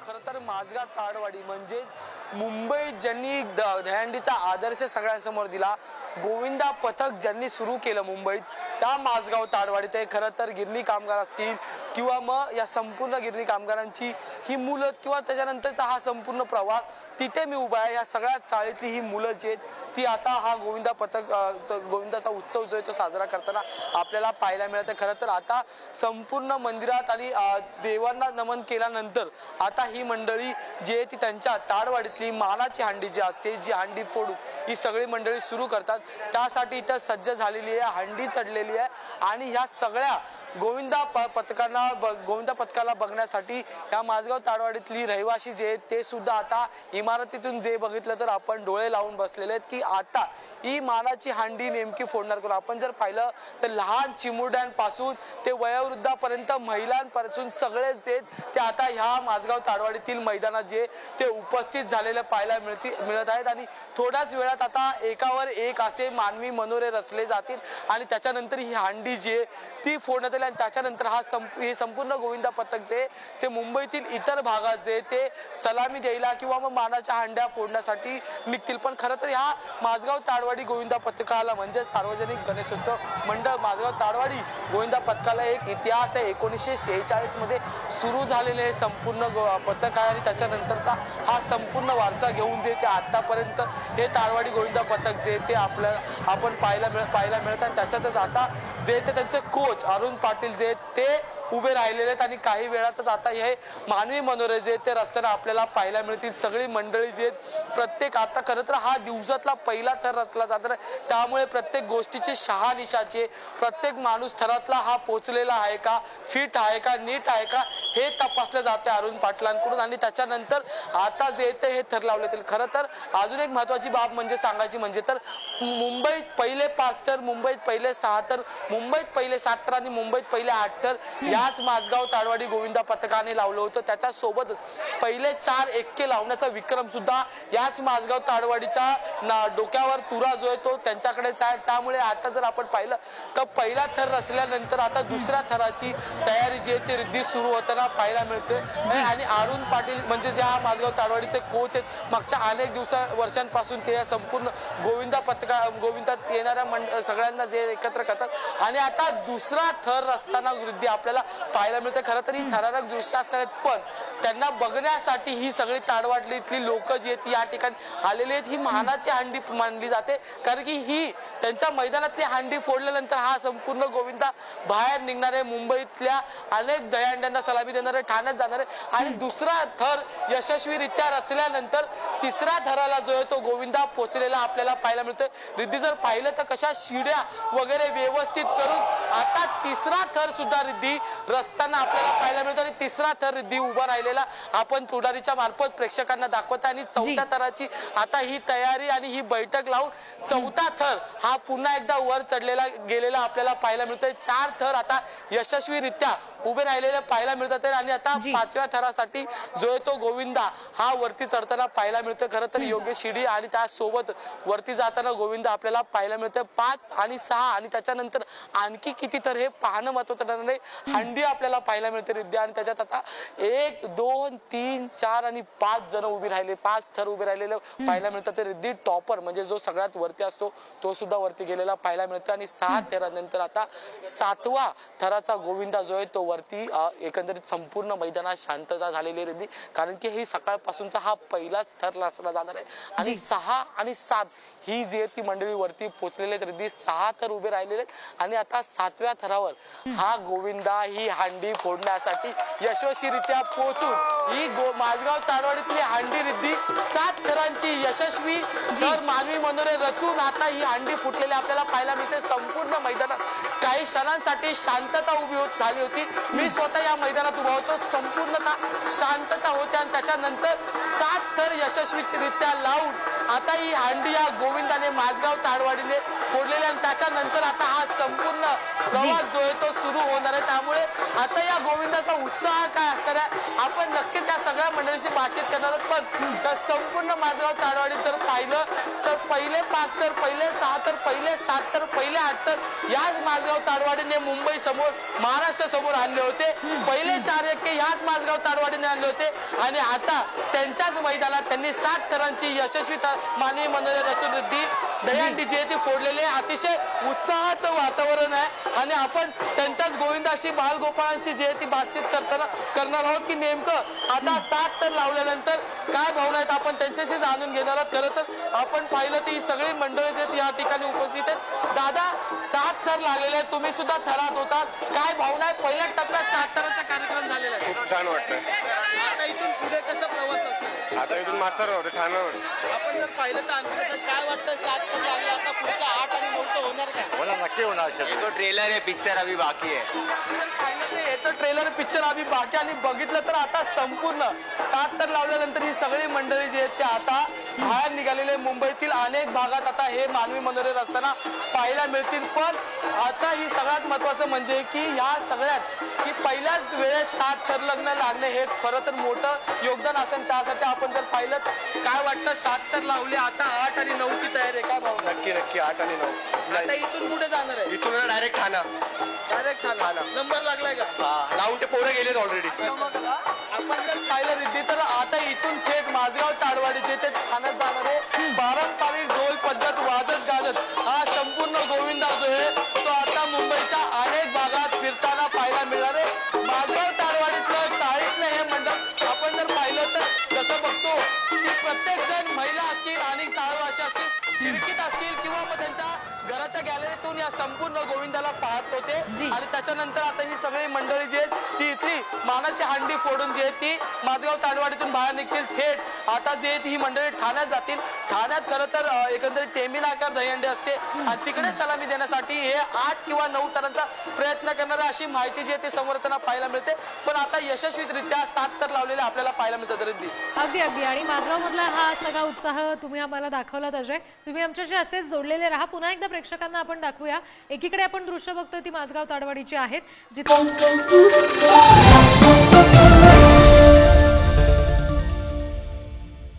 खरं तर माझगाव ताडवाडी म्हणजेच मुंबईत ज्यांनी दहीहंडीचा आदर्श सगळ्यांसमोर दिला, गोविंदा पथक ज्यांनी सुरू केलं मुंबईत, त्या माझगाव ताडवाडी ते खरं तर गिरणी कामगार असतील किंवा मग या संपूर्ण गिरणी कामगारांची ही मुलं किंवा त्याच्यानंतरचा हा संपूर्ण प्रवास, तिथे मी उभा आहे. या सगळ्या चाळीतली ही मुलं जी आहेत ती आता हा गोविंदा पथक गोविंदाचा उत्सव जो आहे तो साजरा करताना आपल्याला पाहायला मिळतं. खरं तर आता संपूर्ण मंदिरात आणि देवांना नमन केल्यानंतर आता ही मंडळी जी आहे ती त्यांच्या ताडवाडीतली मानाची हांडी जी असते, जी हांडी फोडून ही सगळी मंडळी सुरू करतात. त्यासाठी इथं सज्ज झालेली आहे, हांडी चढलेली आहे आणि ह्या सगळ्या गोविंदा पथकाला बघण्यासाठी या माझगाव ताडवाडीतली रहिवासी जे आहेत ते सुद्धा आता इमारतीतून जे बघितलं तर आपण डोळे लावून बसलेले आहेत की आता ही मानाची हांडी नेमकी फोडणार कोण. आपण जर पाहिलं तर लहान चिमुरड्यांपासून ते वयोवृद्धापर्यंत महिलांपासून सगळेच आहेत ते आता ह्या माझगाव ताडवाडीतील मैदानात जे ते उपस्थित झालेले पाहायला मिळत आहेत. आणि थोड्याच वेळात आता एकावर एक असे मानवी मनोरे रचले जातील आणि त्याच्यानंतर ही हांडी जी आहे ती फोडण्यात येईल. आणि त्याच्यानंतर हे संपूर्ण गोविंदा पथक जे ते मुंबईतील इतर भागात जे ते सलामी द्यायला किंवा मग मानाच्या हांड्या फोडण्यासाठी निघतील. पण खरं तर ह्या माझगाव ताडवाडी गोविंदा पथकाला म्हणजे सार्वजनिक गणेशोत्सव मंडळ माझगाव ताडवाडी गोविंदा पथकाला एक इतिहास आहे. 1946 मध्ये सुरू झालेले हे संपूर्ण पथक आहे आणि त्याच्यानंतरचा हा संपूर्ण वारसा घेऊन जे ते आतापर्यंत हे ताडवाडी गोविंदा पथक जे ते आपण पाहायला मिळत आहे. त्याच्यातच आता जे ते त्यांचे कोच अरुण पाटील जे ते उभे राहिलेले आहेत आणि काही वेळातच आता हे मानवी मनोरे जे ते रस्त्याने आपल्याला पाहायला मिळतील. सगळी मंडळी जे प्रत्येक आता खरं तर हा दिवसातला पहिला थर रचला जातो, त्यामुळे प्रत्येक गोष्टीची शहानिशाची प्रत्येक माणूस थरातला हा पोचलेला आहे का, फिट आहे का, नीट आहे का हे तपासलं जाते अरुण पाटलांकडून. आणि त्याच्यानंतर आता जे ते हे थर लावले जातील. खरं तर अजून एक महत्वाची बाब म्हणजे सांगायची म्हणजे तर मुंबईत पहिले 5 थर, मुंबईत पहिले 6 थर, मुंबईत पहिले 7 थर आणि मुंबईत पहिले 8 थर याच माझगाव ताडवाडी गोविंदा पथकाने लावलं होतं. त्याच्यासोबत पहिले 4 एक्के लावण्याचा विक्रम सुद्धा याच माझगाव ताडवाडीच्या डोक्यावर तुरा जो आहे तो त्यांच्याकडेच आहे. त्यामुळे आता जर आपण पाहिलं तर पहिला थर रचल्यानंतर आता दुसऱ्या थराची तयारी जी आहे ती रिद्धी सुरू होताना पाहायला मिळते. आणि अरुण पाटील म्हणजे ज्या माझगाव ताडवाडीचे कोच आहेत, मागच्या अनेक वर्षांपासून ते या संपूर्ण गोविंदात येणाऱ्या सगळ्यांना जे एकत्र करतात आणि आता दुसरा थर रचताना रिद्धी आपल्याला पाहायला मिळते. खरं तर ही थरारक दृश्य असणार आहेत, पण त्यांना बघण्यासाठी ही सगळी ताडवाडीतली लोक जी आहेत या ठिकाणी आलेली आहेत. ही मानाची हांडी मानली जाते कारण की ही त्यांच्या मैदानातली हांडी फोडल्यानंतर हा संपूर्ण गोविंदा बाहेर निघणारे मुंबईतल्या अनेक दहीहंड्यांना सलामी देणारे ठाण्यात जाणारे आणि दुसरा थर यशस्वीरित्या रचल्यानंतर तिसऱ्या थराला जो आहे तो गोविंदा पोचलेला आपल्याला पाहायला मिळतोय. रिद्धी जर पाहिलं तर कशा शिड्या वगैरे व्यवस्थित करून आता तिसरा थर सुद्धा रिद्धी रचताना आपल्याला पाहायला मिळतो आणि तिसरा थर रिद्धी उभा राहिलेला आपण पुढारीच्या मार्फत प्रेक्षकांना दाखवत आणि चौथ्या थराची आता ही तयारी आणि ही बैठक लावून चौथा थर हा पुन्हा एकदा वर चढलेला गेलेला आपल्याला पाहायला मिळतोय. 4 थर आता यशस्वीरित्या उभे राहिलेले पाहायला मिळतात आणि आता 5व्या थरासाठी जो आहे तो गोविंदा हा वरती चढताना पाहायला मिळतो. खरं तर योग्य शिडी आणि त्यासोबत वरती जाताना गोविंदा आपल्याला पाहायला मिळतं. 5 आणि 6 आणि त्याच्यानंतर आणखी किती तर हे पाहणं महत्वाचं ठरणार आहे. हांडी आपल्याला पाहायला मिळते रिद्धी आणि त्याच्यात आता 1 2 3 4 आणि 5 जण उभी राहिले, 5 थर उभे राहिलेले पाहायला मिळतात. ते रिद्धी टॉपर म्हणजे जो सगळ्यात वरती असतो तो सुद्धा वरती गेलेला पाहायला मिळतो आणि 6 थरानंतर आता 7वा थराचा गोविंदा जो आहे तो वरती एकंदरीत संपूर्ण मैदानात शांतता झालेली रिद्धी कारण की ही सकाळपासूनचा हा पहिलाच थर रचला जाणार आहे. आणि 6 आणि 7 ही जी आहे ती मंडळी वरती पोहोचलेले आहेत. रिद्धी 6 थर उभे राहिलेले आहेत आणि आता 7व्या थरावर हा गोविंदा ही हांडी फोडण्यासाठी यशस्वीरित्या पोहोचून ही माझगाव ताडवाडीतली हांडी रिद्धी 7 थरांची यशस्वी थर मानवी मनोरे रचून आता ही हांडी फुटलेली आपल्याला पाहायला मिळते. संपूर्ण मैदानात काही क्षणांसाठी शांतता उभी झाली होती. मी स्वतः या मैदानात उभा होतो, संपूर्णतः शांतता होती आणि त्याच्यानंतर 7 थर यशस्वीरित्या लावून आता ही हांडी या गोविंदाने माझगाव ताडवाडीने फोडलेले आणि त्याच्यानंतर आता हा संपूर्ण प्रवास जो आहे तो सुरू होणार आहे. त्यामुळे आता या गोविंदाचा उत्साह काय असणार आहे आपण नक्कीच या सगळ्या मंडळीशी बातचीत करणार आहोत. पण त्या संपूर्ण माझगाव ताडवाडी जर पाहिलं तर पहिले 5 तर पहिले 6 तर पहिले 7 तर पहिले 8 तर याच माझगाव ताडवाडीने मुंबई समोर महाराष्ट्र समोर आणले होते. पहिले 4 एके याच माझगाव ताडवाडीने आणले होते आणि आता त्यांच्याच मैदानात त्यांनी 7 थरांची यशस्वी मानवी मनोरंजन रचून दहीहंडी जी आहे ती फोडलेली आहे. अतिशय उत्साहाचं वातावरण आहे आणि आपण त्यांच्याच गोविंदाशी बालगोपाळांशी जी आहे ती बातचीत करणार आहोत की नेमकं आता 7 तर लावल्यानंतर काय भावना आहेत आपण त्यांच्याशी जाणून घेणार आहोत. खरं तर आपण पाहिलं तर ही सगळी मंडळी जी आहेत या ठिकाणी उपस्थित आहेत. दादा 7 थर लागलेले आहेत, तुम्ही सुद्धा थरात होता, काय भावना आहे? पहिल्या टप्प्यात 7 थरांचा कार्यक्रम झालेला आहे, खूप छान वाटतं. आता इथून पुढे कसा प्रवास असणार? आता इथून मास्टरवर ठाण्यावर आपण जर पाहिलं तर आणखी तर काय वाटतं 7 थर लागले आता पुढच्या 8 आणि 9 होणार काय? मला नक्की होणार तो ट्रेलर है, पिक्चर अभी बाकी है. येतो ट्रेलर पिक्चर आम्ही बाकी आणि बघितलं तर आता संपूर्ण 7 तर लावल्यानंतर ही सगळी मंडळी जी आहेत ते आता बाहेर निघालेले मुंबईतील अनेक भागात आता हे मानवी मनोरंजन असताना पाहायला मिळतील. पण आता ही सगळ्यात महत्वाचं म्हणजे की ह्या सगळ्यात की पहिल्याच वेळेत 7 थर लग्न लागणे हे खरं तर मोठं योगदान असेल. त्यासाठी आपण जर पाहिलं काय वाटतं 7 तर लावले आता 8 आणि 9 ची तयारी आहे, काय भाऊ? नक्की नक्की 8 आणि 9 आता इथून पुढे जाणार आहे, इथून डायरेक्ट ठाणा डायरेक्ट ठाणा. नंबर लागलाय का? लावून ते पोरं गेलेत ऑलरेडी. आपण जर पाहिलं रिद्धी तर आता इथून थेट माझगाव ताडवाडीचे ते ठाण्यात जाणार आहे. पारंपरिक ढोल पद्धत वाजत गाजत हा संपूर्ण गोविंदा जो आहे तो आता मुंबईच्या अनेक भागात फिरताना पाहायला मिळणार आहे. माझगाव ताडवाडीतलं चाळीतलं हे मंडप आपण जर पाहिलं तर जसं बघतो की प्रत्येक जण महिला असतील आणि चाळवाशी असतील खिडकीत असतील किंवा मग त्यांच्या घराच्या गॅलरीतून या संपूर्ण गोविंदाला पाहत होते आणि त्याच्यानंतर आता ही सगळी मंडळी जी आहेत ती इथली मानाची हंडी फोडून जी आहे ती माझगाव ताडवाडीतून बाहेर निघतील. थेट आता जे ही मंडळी ठाण्यात जातील. ठाण्यात खरं तर एकंदरीत टेमिन आकार दहीहंडी असते आणि तिकडे सलामी देण्यासाठी हे 8 किंवा 9 तरांचा प्रयत्न करणारे अशी माहिती जी आहे ती समोर त्यांना पाहायला मिळते. पण आता यशस्वीरित्या 7 तर लावलेले आपल्याला पाहायला मिळतात. रिद्धी अगदी अगदी आणि माझगाव मधला हा सगळा उत्साह तुम्ही आम्हाला दाखवलात अजय. तुम्ही आमच्याशी असेच जोडलेले राहा. पुन्हा एकदा प्रेक्षकांना आपण दाखवूया. एकीकडे आपण दृश्य बघतोय ती माझगाव ताडवाडीची आहेत जिथे